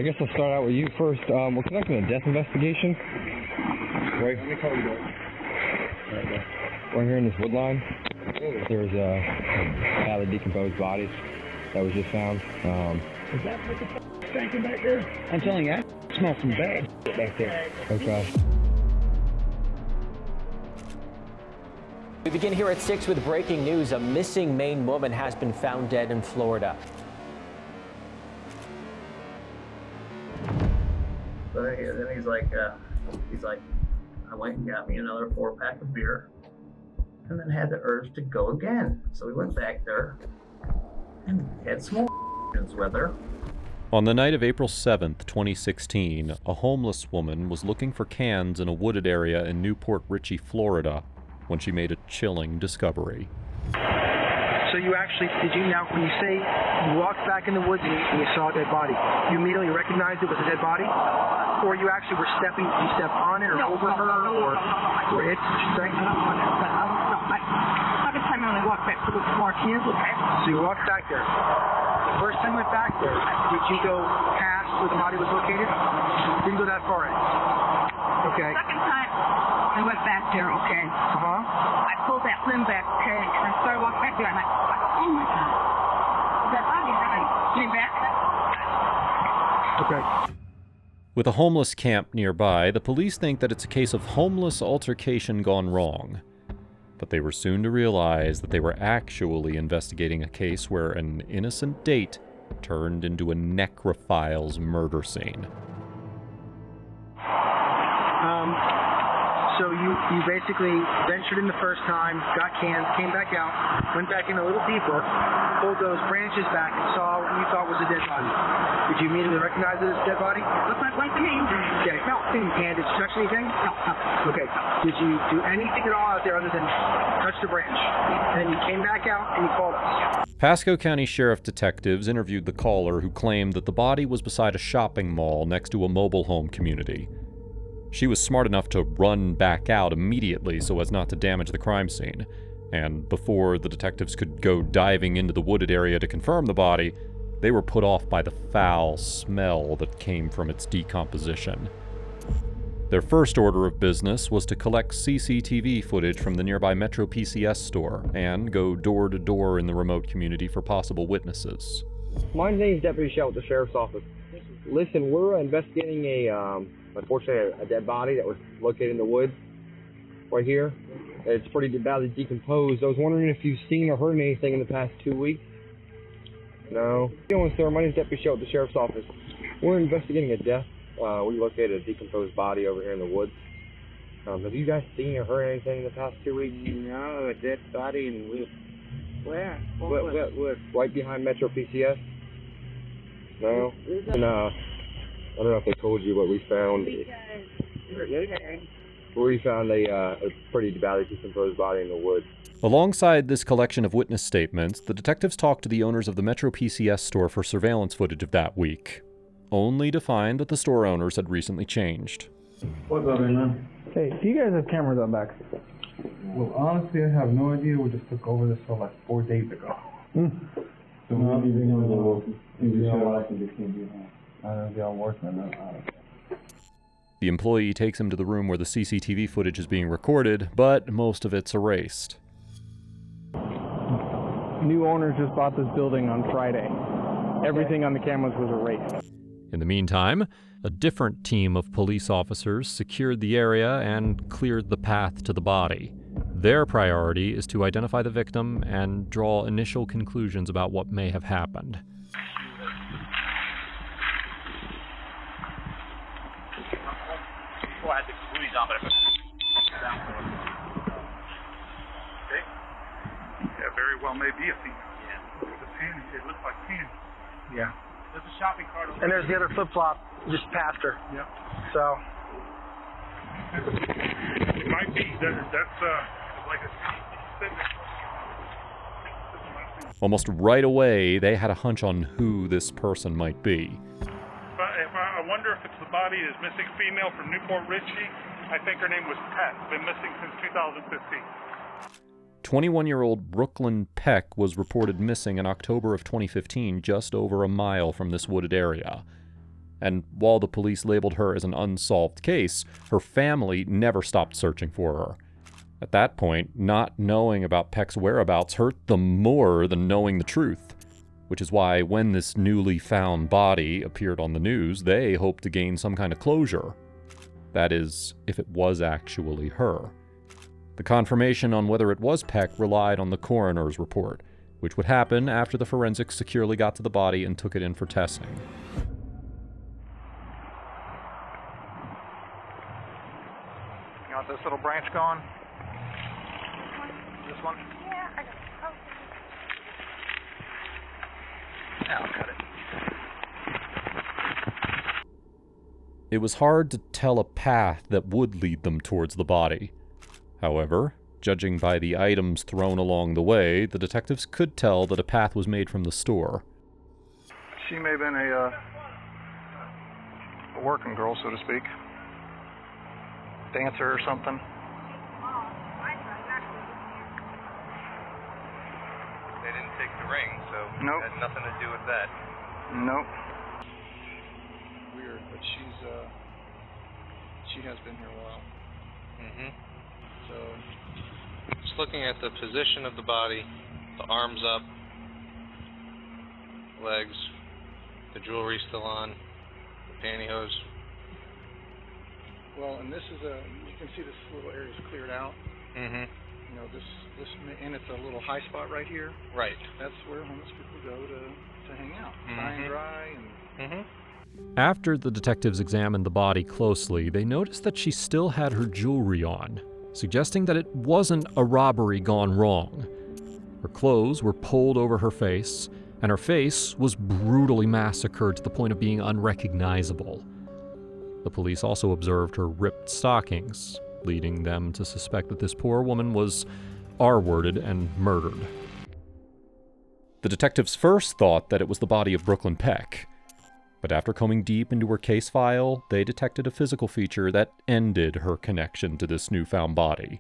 guess I'll start out with you first. We're conducting a death investigation. Right. Let me call you. We're here in this wood line. There's a badly decomposed body that was just found. Is that what the stinking back there? I'm telling you, I smell some bad back there. Okay. We begin here at 6 with breaking news. A missing Maine woman has been found dead in Florida. So then he's like, I went and got me another 4-pack of beer, and then had the urge to go again. So we went back there and had some more with her. On the night of April 7th, 2016, a homeless woman was looking for cans in a wooded area in Port Ritchey, Florida, when she made a chilling discovery. So you actually, now when you say you walked back in the woods and you saw a dead body, you immediately recognized it was a dead body? Or you actually were you stepped on it or over her or it? By the time I only walked back to look for more cans, okay? So you walked back there. The first time you went back there, did you go past where the body was located? Didn't go that far in. Okay. Second time I went back there, okay? I pulled that limb back, okay? And I started walking back there, and I'm like, oh my God. That body, right? Came back. Okay. With a homeless camp nearby, the police think that it's a case of homeless altercation gone wrong. But they were soon to realize that they were actually investigating a case where an innocent date turned into a necrophile's murder scene. So you basically ventured in the first time, got cans, came back out, went back in a little deeper, pulled those branches back and saw what you thought was a dead body. Did you immediately recognize it as a dead body? Looks like to me. Okay. No. And did you touch anything? No. Okay. Did you do anything at all out there other than touch the branch? And then you came back out and you called us. Pasco County Sheriff detectives interviewed the caller who claimed that the body was beside a shopping mall next to a mobile home community. She was smart enough to run back out immediately so as not to damage the crime scene, and before the detectives could go diving into the wooded area to confirm the body, they were put off by the foul smell that came from its decomposition. Their first order of business was to collect CCTV footage from the nearby Metro PCS store and go door to door in the remote community for possible witnesses. My name's Deputy Shell with the Sheriff's Office. Listen, we're investigating unfortunately, a dead body that was located in the woods right here. It's pretty badly decomposed. I was wondering if you've seen or heard anything in the past 2 weeks. No. How you doing, sir? My name's Deputy Shell with the Sheriff's Office. We're investigating a death. We located a decomposed body over here in the woods. Have you guys seen or heard anything in the past 2 weeks? No, a dead body in woods. Where? What? Right behind Metro PCS? No? No. I don't know if they told you what we found. We found a pretty badly decomposed body in the woods. Alongside this collection of witness statements, the detectives talked to the owners of the Metro PCS store for surveillance footage of that week, only to find that the store owners had recently changed. What's up, man? Hey, do you guys have cameras on back? Well, honestly, I have no idea. We just took over this store like 4 days ago. Hmm. So no, maybe they're gonna go The employee takes him to the room where the CCTV footage is being recorded, but most of it's erased. New owners just bought this building on Friday. Everything on the cameras was erased. In the meantime, a different team of police officers secured the area and cleared the path to the body. Their priority is to identify the victim and draw initial conclusions about what may have happened. Yeah, very well may be a female. Yeah. The pan, it looks like pan. Yeah. There's a shopping cart over there. And there's the other flip-flop just past her. Yep. So. It might be. That's like a... Almost right away, they had a hunch on who this person might be. I wonder if it's the body is missing female from Port Ritchey. I think her name was Pat. Been missing since 2015. 21-year-old Brooklyn Peck was reported missing in October of 2015, just over a mile from this wooded area. And while the police labeled her as an unsolved case, her family never stopped searching for her. At that point, not knowing about Peck's whereabouts hurt them more than knowing the truth, which is why when this newly found body appeared on the news, they hoped to gain some kind of closure. That is, if it was actually her. The confirmation on whether it was Peck relied on the coroner's report, which would happen after the forensics securely got to the body and took it in for testing. You want this little branch going? This one? Yeah, I got it. Yeah, I'll cut it. It was hard to tell a path that would lead them towards the body. However, judging by the items thrown along the way, the detectives could tell that a path was made from the store. She may have been a working girl, so to speak. Dancer or something. They didn't take the ring, so nope. It had nothing to do with that. Nope. Weird, but she has been here a while. So, just looking at the position of the body, the arms up, legs, the jewelry still on, the pantyhose. Well, and this is you can see this little area is cleared out. You know, this, and it's a little high spot right here. Right. That's where homeless people go to hang out, high and dry, and. After the detectives examined the body closely, they noticed that she still had her jewelry on, suggesting that it wasn't a robbery gone wrong. Her clothes were pulled over her face, and her face was brutally massacred to the point of being unrecognizable. The police also observed her ripped stockings, leading them to suspect that this poor woman was R-worded and murdered. The detectives first thought that it was the body of Brooklyn Peck, but after combing deep into her case file, they detected a physical feature that ended her connection to this newfound body.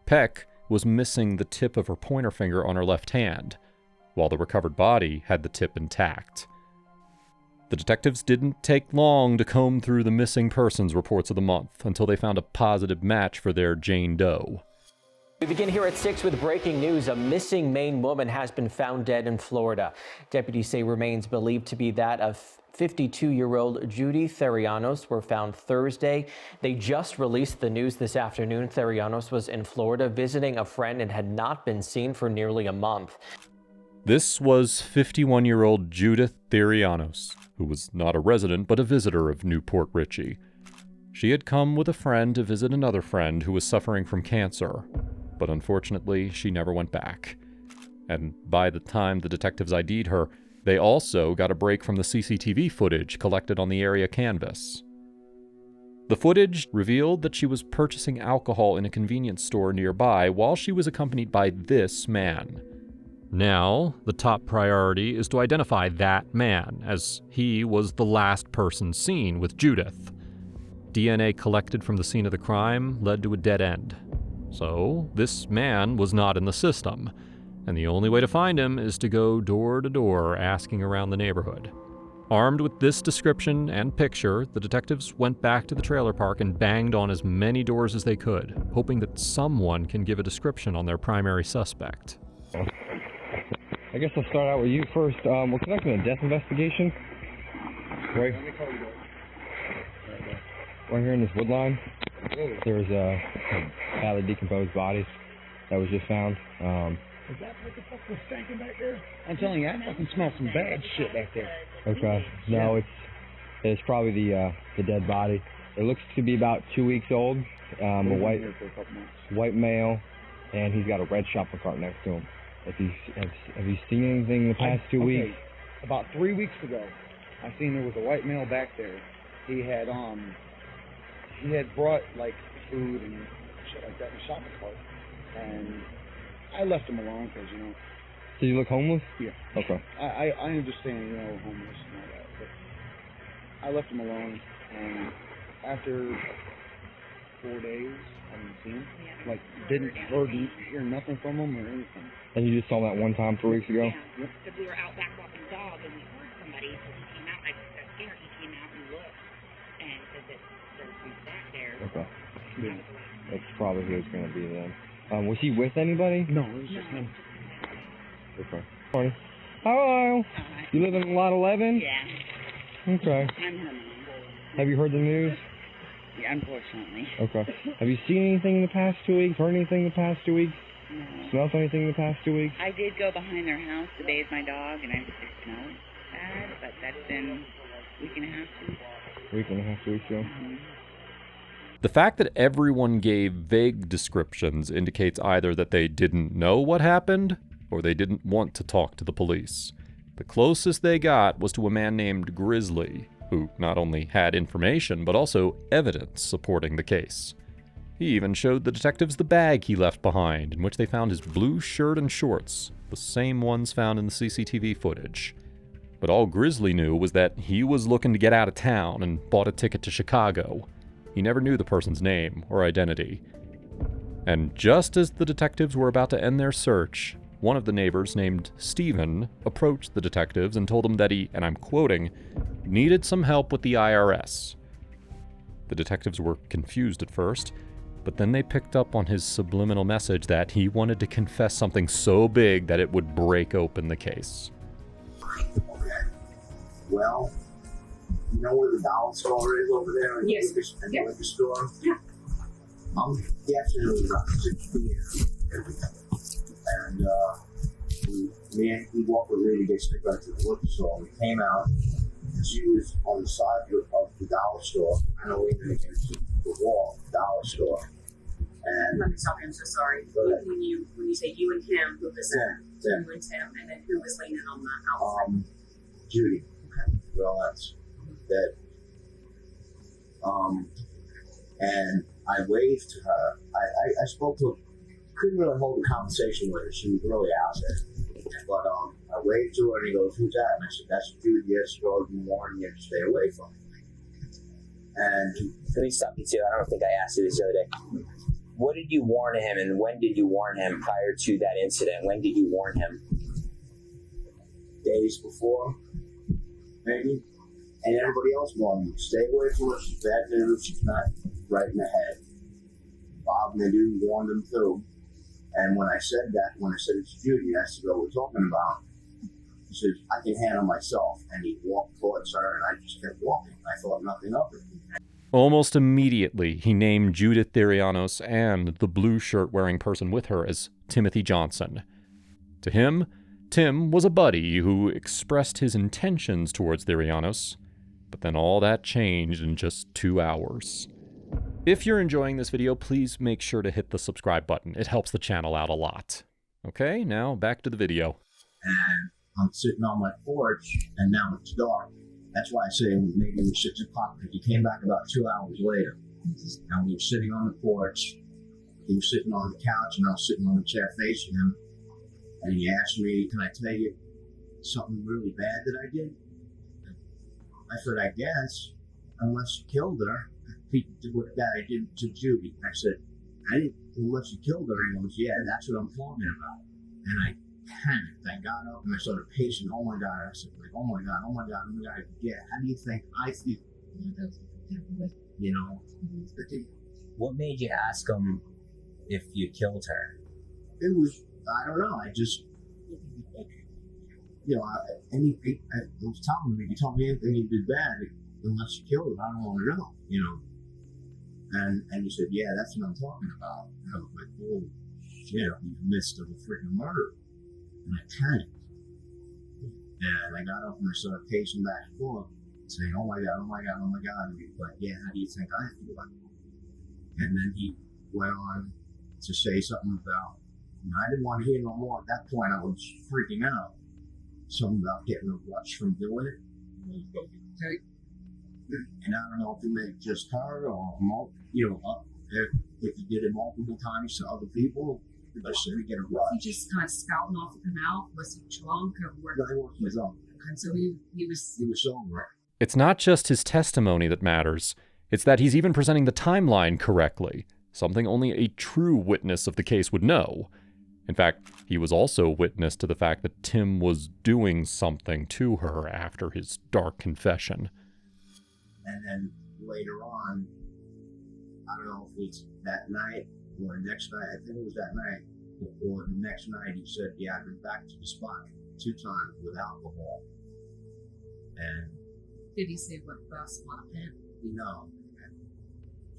Peck was missing the tip of her pointer finger on her left hand, while the recovered body had the tip intact. The detectives didn't take long to comb through the missing persons reports of the month until they found a positive match for their Jane Doe. We begin here at 6 with breaking news. A missing Maine woman has been found dead in Florida. Deputies say remains believed to be that of 52-year-old Judy Therianos were found Thursday. They just released the news this afternoon. Therianos was in Florida visiting a friend and had not been seen for nearly a month. This was 51-year-old Judith Therianos, who was not a resident but a visitor of New Port Ritchey. She had come with a friend to visit another friend who was suffering from cancer, but unfortunately she never went back. And by the time the detectives ID'd her, they also got a break from the CCTV footage collected on the area canvas. The footage revealed that she was purchasing alcohol in a convenience store nearby while she was accompanied by this man. Now, the top priority is to identify that man, as he was the last person seen with Judith. DNA collected from the scene of the crime led to a dead end. So, this man was not in the system, and the only way to find him is to go door to door asking around the neighborhood. Armed with this description and picture, the detectives went back to the trailer park and banged on as many doors as they could, hoping that someone can give a description on their primary suspect. I guess I'll start out with you first. We're conducting a death investigation. Right here in this wood line, there's a badly decomposed body that was just found. Is that what the fuck was stinking back there? I'm telling you, I fucking smell some bad shit back there. Okay. No, it's probably the dead body. It looks to be about 2 weeks old. A white male, and he's got a red shopping cart next to him. Have you seen anything in the past 2 weeks? About 3 weeks ago, I seen there was a white male back there. He had brought like food and shit like that in the shopping cart, and I left him alone because, you know. So you look homeless? Yeah. Okay. I understand, you know, homeless and all that, but I left him alone, and after 4 days, I didn't see him. Like, didn't hear nothing from him or anything. And you just saw that one time 3 weeks ago? Yeah, because we were out back walking the dog, and we heard somebody, so he came out, I got scared, he came out and Okay. Yeah. That's probably who it's going to be then. Was he with anybody? No, it was just him. Okay. Morning. Hello. You live in lot 11? Yeah. Okay. I'm home. Have you heard the news? Yeah, unfortunately. Okay. Have you seen anything in the past 2 weeks? Heard anything in the past 2 weeks? No. Smelled anything in the past 2 weeks? I did go behind their house to bathe my dog, and it smelled bad, but that's been a week and a half, 2 weeks. Week and a half, 2 weeks ago. The fact that everyone gave vague descriptions indicates either that they didn't know what happened, or they didn't want to talk to the police. The closest they got was to a man named Grizzly, who not only had information, but also evidence supporting the case. He even showed the detectives the bag he left behind, in which they found his blue shirt and shorts, the same ones found in the CCTV footage. But all Grizzly knew was that he was looking to get out of town and bought a ticket to Chicago. He never knew the person's name or identity. And just as the detectives were about to end their search, one of the neighbors named Steven approached the detectives and told them that he, and I'm quoting, needed some help with the IRS. The detectives were confused at first, but then they picked up on his subliminal message that he wanted to confess something so big that it would break open the case. Okay. Well, you know where the dollar store is over there? Yes. The liquor store? Yeah. I'm definitely about 6 p.m. And me and he walked with Lee to get stick back to the liquor store. We came out, and she was on the side of the dollar store, kind of leaning against the wall, the dollar store. And let me stop you, I'm so sorry. When you say you and him, who was that? You and Tim, and then who was leaning on the outside? Judy. Okay. Well, that's dead. And I waved to her. I spoke to her. Couldn't really hold a conversation with her. She was really out there. But I waved to her and he goes, "Who's that?" And I said, "That's Judy. Yes, girl, you warning you to stay away from me." And let me stop you too. I don't think I asked you this the other day. What did you warn him, and when did you warn him prior to that incident? When did you warn him? Days before, maybe. And everybody else warned me, stay away from her. She's bad news. She's not right in the head. Bob and the dude warned him too. And when I said that, when I said it's Judy, that's the girl we're talking about. He says, "I can handle myself." And he walked towards her, and I just kept walking. I thought nothing of it. Almost immediately, he named Judith Therianos and the blue shirt-wearing person with her as Timothy Johnson. To him, Tim was a buddy who expressed his intentions towards Therianos, but then all that changed in just 2 hours. If you're enjoying this video, please make sure to hit the subscribe button. It helps the channel out a lot. Okay, now back to the video. And I'm sitting on my porch, and now it's dark. That's why I say maybe it was 6 o'clock, because he came back about 2 hours later. And we were sitting on the porch. He was sitting on the couch, and I was sitting on the chair facing him. And he asked me, "Can I tell you something really bad that I did?" I said, "I guess, unless you killed her." He did what that I did to Judy. I said, "I didn't, unless you killed her." He goes, "Yeah, that's what I'm talking about." And I panicked. I got up and I started pacing. Oh my God. I said, like, oh my God. Yeah, how do you think I feel? You know? What made you ask him if you killed her? It was, I don't know. I just, you know, I was telling him, if you told me anything he did bad, unless you killed her, I don't want to know, you know? And he said, "Yeah, that's what I'm talking about." And I was like, "Oh shit, I'm in the midst of a freaking murder." And I panicked. And I got up and I started pacing back and forth, saying, "Oh my God, oh my God, oh my God." And he was like, "Yeah, how do you think I feel?" And then he went on to say something about, and I didn't want to hear no more. At that point, I was freaking out. Something about getting a rush from doing it. And I don't know if he meant just her or, you know, if he did it multiple times to other people. I said he get a rush. Was he just kind of spouting off of the mouth? Was he drunk or what? No, he wasn't drunk. And so he was sober. It's not just his testimony that matters. It's that he's even presenting the timeline correctly, something only a true witness of the case would know. In fact, he was also witness to the fact that Tim was doing something to her after his dark confession. And then later on, I don't know if it's that night or the next night. I think it was that night or the next night. He said, "Yeah, I've been back to the spot 2 times with alcohol." And did he say what the spot meant? no,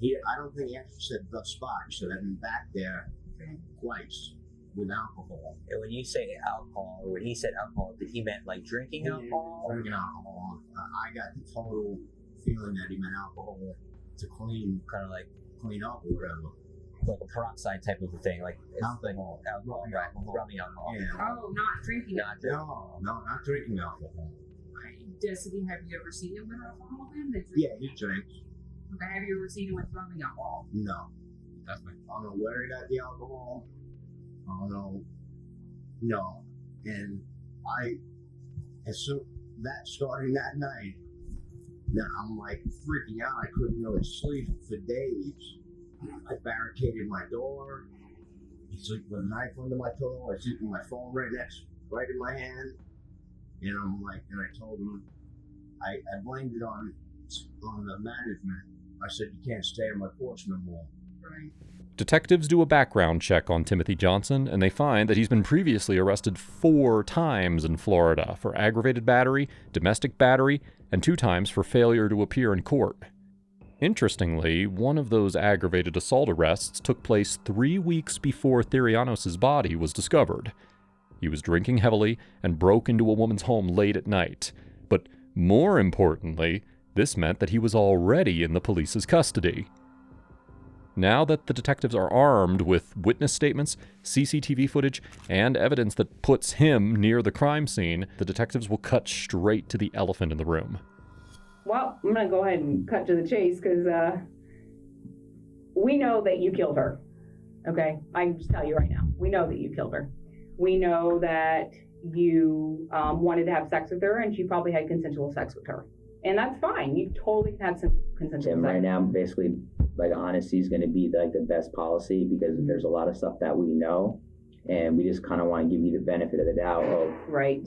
I don't think he actually said the spot. He said, "I've been back there twice with alcohol." And when you say alcohol, or when he said alcohol, did he meant like drinking alcohol? Drinking alcohol. I got the total feeling that he meant alcohol to clean, kind of like clean up or whatever. Like a peroxide type of a thing, like alcohol, right? Rubbing alcohol. Yeah. Oh, not drinking. No, not drinking alcohol. Have you ever seen him with alcohol then? Yeah, he drinks. Okay, have you ever seen him with rubbing alcohol? No. Definitely. I don't know where he got the alcohol. I don't know. No. And starting that night, now I'm like freaking out. I couldn't really sleep for days. I barricaded my door. I sleep with a knife under my pillow. I sleep with my phone right in my hand. And I'm like, and I told him, I blamed it on the management. I said, "You can't stay on my porch no more." Right. Detectives do a background check on Timothy Johnson, and they find that he's been previously arrested 4 times in Florida for aggravated battery, domestic battery, and 2 times for failure to appear in court. Interestingly, one of those aggravated assault arrests took place 3 weeks before Therianos' body was discovered. He was drinking heavily and broke into a woman's home late at night. But more importantly, this meant that he was already in the police's custody. Now that the detectives are armed with witness statements, CCTV footage, and evidence that puts him near the crime scene, the detectives will cut straight to the elephant in the room. Well, I'm going to go ahead and cut to the chase because we know that you killed her. Okay? I can just tell you right now. We know that you killed her. We know that you wanted to have sex with her and she probably had consensual sex with her. And that's fine. You totally had some consensual sex. Right now, basically, like, honesty is going to be like the best policy because there's a lot of stuff that we know. And we just kind of want to give you the benefit of the doubt of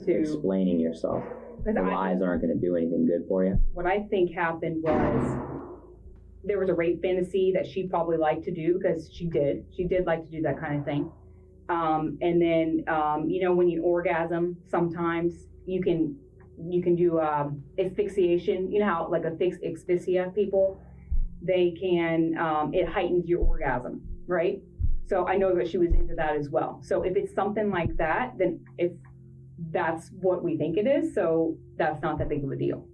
explaining yourself. The lies aren't going to do anything good for you. What I think happened was there was a rape fantasy that she probably liked to do because she did like to do that kind of thing. And then, when you orgasm, sometimes you can do asphyxiation. You know how like asphyxia people, they can, it heightens your orgasm, right? So I know that she was into that as well. So if it's something like that, then if that's what we think it is, so that's not that big of a deal.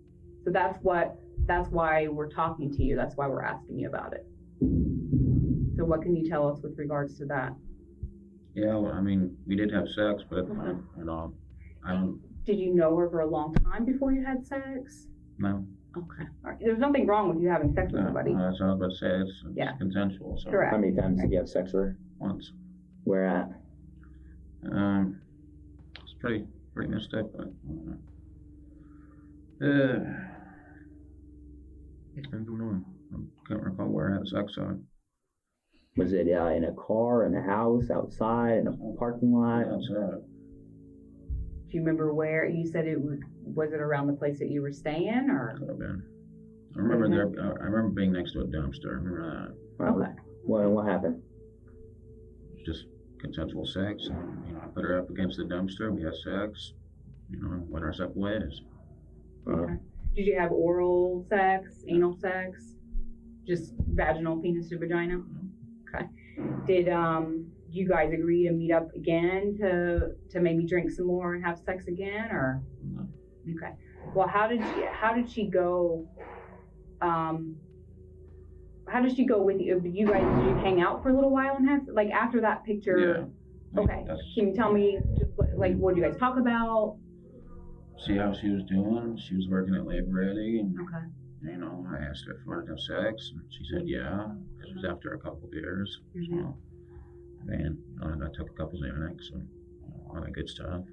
So that's why we're talking to you. That's why we're asking you about it. So what can you tell us with regards to that? Yeah, well, I mean, we did have sex, but I don't. Did you know her for a long time before you had sex? No. Okay. All right. There's nothing wrong with you having sex with somebody. That's what I was about to say. It's consensual. So. Correct. How many times did you have sex with her? Once. Where at? It's pretty messed up, but I don't know. I can't recall where I had sex on. Was it in a car, in a house, outside, in a parking lot? Outside. Do you remember where? You said it was it around the place that you were staying, or? Could have been. I remember I remember being next to a dumpster. I remember that. Okay. What happened? Just consensual sex. And, I put her up against the dumpster. We had sex. Went our separate ways. Okay. Did you have oral sex, anal sex, just vaginal, penis to vagina? Okay. Did you guys agree to meet up again to maybe drink some more and have sex again, or? No. Okay. Well, how did she go? How did she go with you? Did you hang out for a little while and have after that picture? Yeah. Okay. Can you tell me just what did you guys talk about? See how she was doing. She was working at Labor Ready, and okay. I asked her if she wanted to have sex, and she said yeah. It was after a couple beers. Mm-hmm. So, I took a couple Xanax and all that good stuff.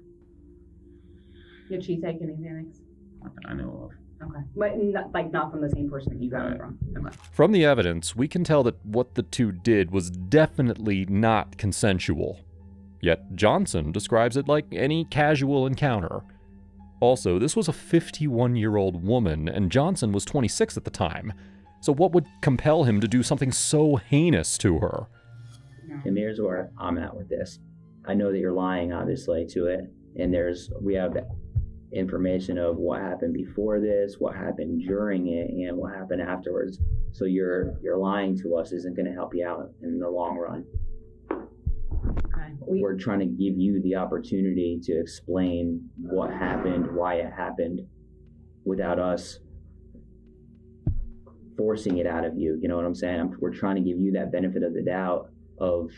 Did she take any Xanax? I know of. Okay, but not from the same person that you got it from. Okay. From the evidence, we can tell that what the two did was definitely not consensual. Yet Johnson describes it like any casual encounter. Also, this was a 51-year-old woman, and Johnson was 26 at the time. So what would compel him to do something so heinous to her? And here's where I'm at with this. I know that you're lying, obviously, to it. And we have information of what happened before this, what happened during it, and what happened afterwards. So your lying to us isn't going to help you out in the long run. Okay. We're trying to give you the opportunity to explain what happened, why it happened, without us forcing it out of you. You know what I'm saying? We're trying to give you that benefit of the doubt of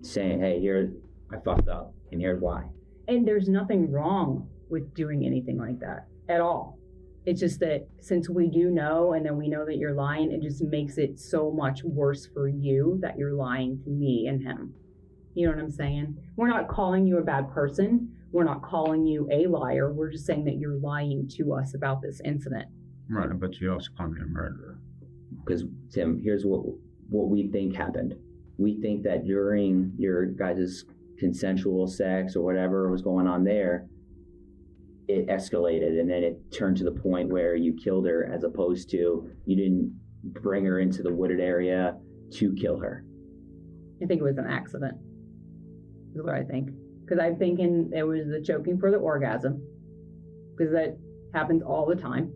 saying, hey, here, I fucked up, and here's why. And there's nothing wrong with doing anything like that at all. It's just that since we do know, and then we know that you're lying, it just makes it so much worse for you that you're lying to me and him. You know what I'm saying? We're not calling you a bad person. We're not calling you a liar. We're just saying that you're lying to us about this incident. Right, but you also call me a murderer. Because, Tim, here's what we think happened. We think that during your guys' consensual sex or whatever was going on there, it escalated, and then it turned to the point where you killed her, as opposed to you didn't bring her into the wooded area to kill her. I think it was an accident, is what I think. Because I'm thinking it was the choking for the orgasm, because that happens all the time.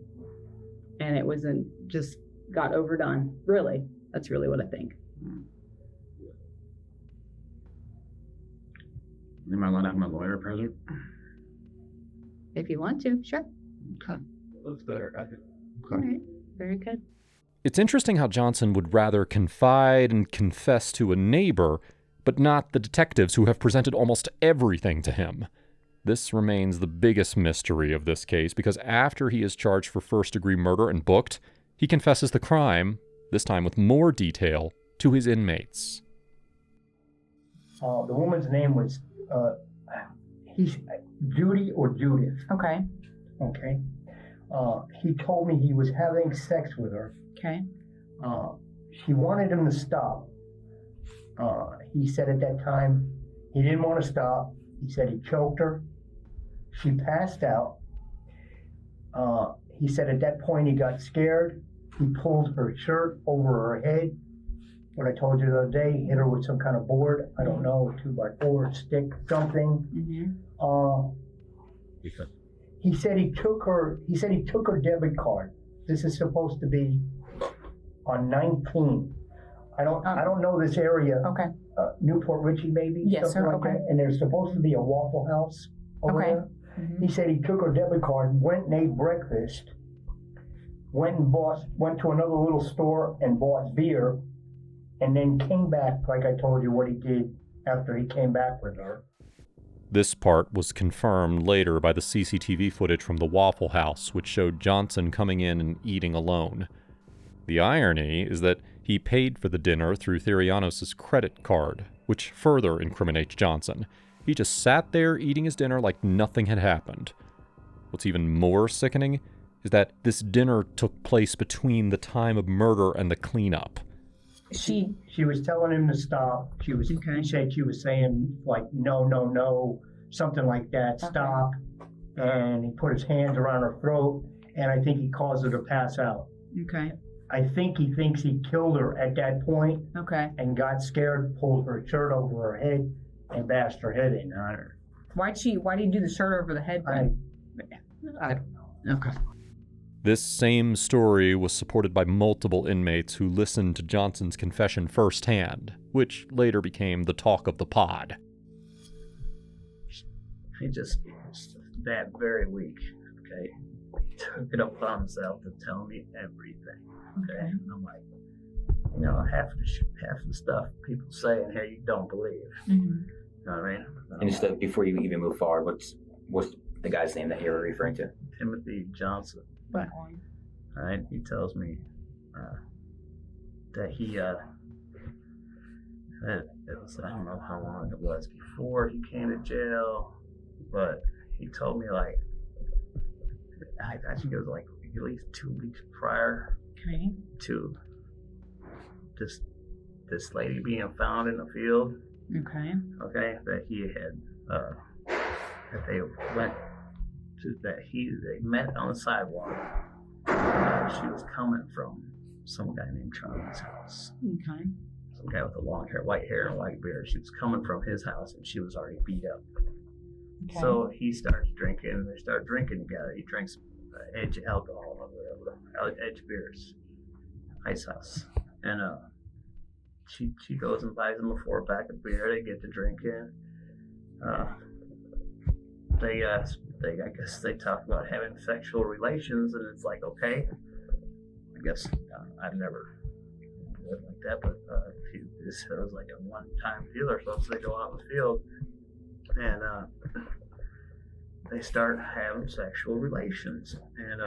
And it wasn't just got overdone. Really, that's really what I think. Am I allowed to have my lawyer present? If you want to, sure. Okay. That's better. Okay. All right. Very good. It's interesting how Johnson would rather confide and confess to a neighbor, but not the detectives who have presented almost everything to him. This remains the biggest mystery of this case, because after he is charged for first-degree murder and booked, he confesses the crime, this time with more detail, to his inmates. The woman's name was Judy or Judith. Okay. Okay. He told me he was having sex with her. Okay. She wanted him to stop. He said at that time he didn't want to stop. He said he choked her. She passed out. He said at that point he got scared. He pulled her shirt over her head. What I told you the other day, hit her with some kind of board. I don't know, 2x4, stick, something. Mm-hmm. He said he took her debit card. This is supposed to be on 19. I don't know this area. Okay. Newport Ritchey, maybe. Yes, sir. Like Okay. that. And there's supposed to be a Waffle House over there. Mm-hmm. He said he took her debit card, went and ate breakfast, went to another little store and bought beer, and then came back, like I told you what he did after he came back with her. This part was confirmed later by the CCTV footage from the Waffle House, which showed Johnson coming in and eating alone. The irony is that he paid for the dinner through Therianos' credit card, which further incriminates Johnson. He just sat there eating his dinner like nothing had happened. What's even more sickening is that this dinner took place between the time of murder and the cleanup. She was telling him to stop. She said she was saying like no, something like that. Okay. Stop. And he put his hands around her throat, and I think he caused her to pass out. Okay. I think he thinks he killed her at that point. Okay. And got scared, pulled her shirt over her head, and bashed her head in on her. Why did he do the shirt over the head? I don't know. Okay. This same story was supported by multiple inmates who listened to Johnson's confession firsthand, which later became the talk of the pod. He just, that very week, okay, took it upon himself to tell me everything, okay? And I'm like, you know, half the stuff people say in here you don't believe. Mm-hmm. You know what I mean? And just before you even move forward, what's the guy's name that you're referring to? Timothy Johnson. But, all right, he tells me that he it was, I don't know how long it was before he came to jail, but he told me like I think it was like at least 2 weeks prior to this lady being found in the field. Okay, that he had that they went to, that they met on the sidewalk. She was coming from some guy named Charlie's house. Okay. Some guy with the long hair, white hair and white beard. She was coming from his house and she was already beat up. Okay. So he starts drinking. They start drinking together. He drinks Edge alcohol or whatever, Edge beers, Ice House, and she goes and buys him a 4-pack of beer. They get to drinking. I guess they talk about having sexual relations, and it's like, okay. I guess I've never lived like that, but this was like a one-time deal or so. So they go out in the field and they start having sexual relations, and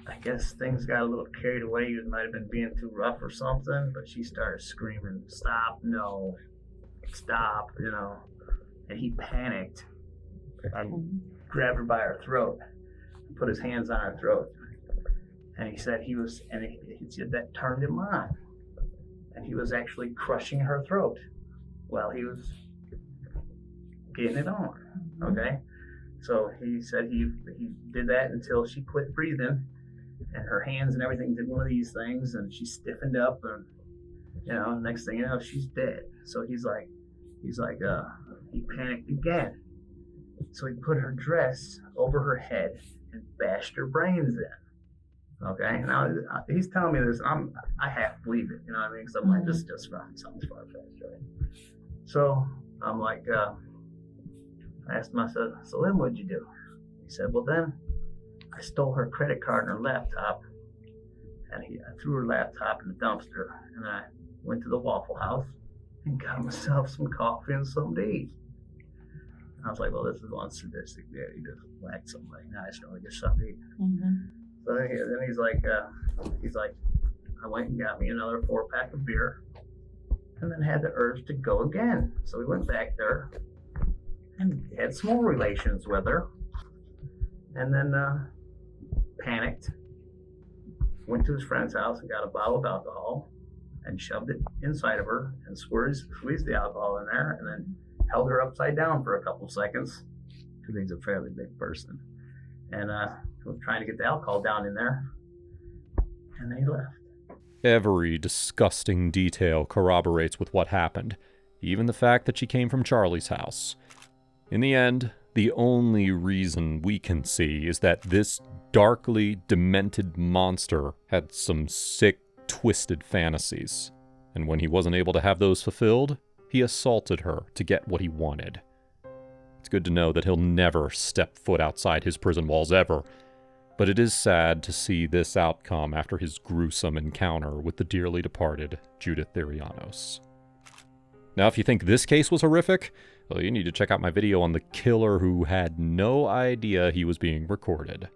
I guess things got a little carried away. He might have been being too rough or something, but she started screaming, "Stop! No, stop!" You know, and he panicked. I grabbed her by her throat, put his hands on her throat, and he said he said that turned him on, and he was actually crushing her throat while he was getting it on. Okay, so he said he did that until she quit breathing, and her hands and everything did one of these things, and she stiffened up, and next thing you know, she's dead. So he panicked again. So he put her dress over her head and bashed her brains in. Okay, now he's telling me this, I half believe it, you know what I mean? Because I'm like, this just sounds far-fetched, right? So I'm like, I asked him, I said, so then what'd you do? He said, well then, I stole her credit card and her laptop, and I threw her laptop in the dumpster, and I went to the Waffle House and got myself some coffee and something to eat. I was like, well, this is one sadistic dude. He just whacked somebody. Now I just want to get something to eat. Mm-hmm. So then he's like, I went and got me another 4-pack of beer, and then had the urge to go again. So we went back there and had some more relations with her, and then panicked, went to his friend's house and got a bottle of alcohol and shoved it inside of her and squeezed the alcohol in there, and then held her upside down for a couple seconds because he's a fairly big person, and was trying to get the alcohol down in there, and then he left. Every disgusting detail corroborates with what happened, even the fact that she came from Charlie's house. In the end, the only reason we can see is that this darkly demented monster had some sick, twisted fantasies, and when he wasn't able to have those fulfilled, he assaulted her to get what he wanted. It's good to know that he'll never step foot outside his prison walls ever, but it is sad to see this outcome after his gruesome encounter with the dearly departed Judith Therianos. Now, if you think this case was horrific, well, you need to check out my video on the killer who had no idea he was being recorded.